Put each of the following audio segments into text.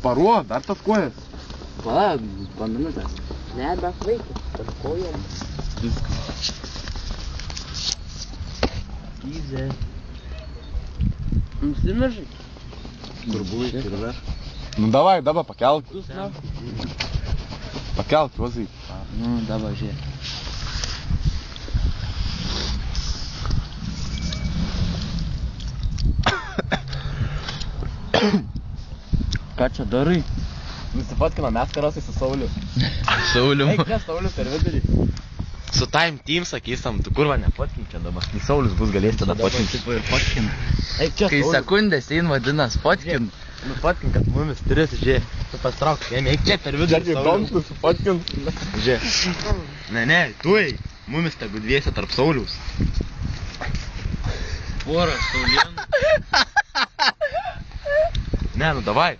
Paruo, dar tas kojas. Palauk, bandanutės. Ne, be vaikų. Per kojom. Gyzė. Nusimežai. Kur buvai, kur yra? Nu davai, dabar pakelk. Pakelk, Juozai. Nu, dabar žiūrėk. Ką čia darai? Nusifotkino mes karosai su Sauliu. Sauliu. Eik, ne, Sauliu per vidurį. Su Time Team sakysam, tu kurva nefotkink čia dabar. Kai Saulius bus galės tada fotkinti. Ir fotkin. Eik čia, Kai Sauliu. sekundės ein vadinas fotkin. Nufotkink, kad mumis tris, žiūrėk. Tu pastrauk, eik čia per vidurį. Čia įdomus nusifotkint. Žiūrėk. Ne, tu ei. Mumis tegu dviese tarp Sauliaus. Pora, Saulien. Ne, nu davai.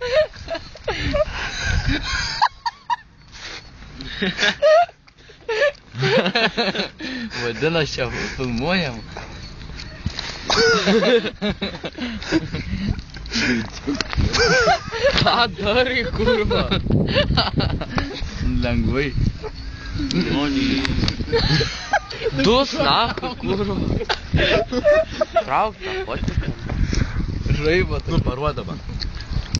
Vadinas čia filmuojam. Ką darai, kurva? Lengvai. Tu snaku, kurva. Trauk tą fotkinę. Žaibat. Nu, paruodama.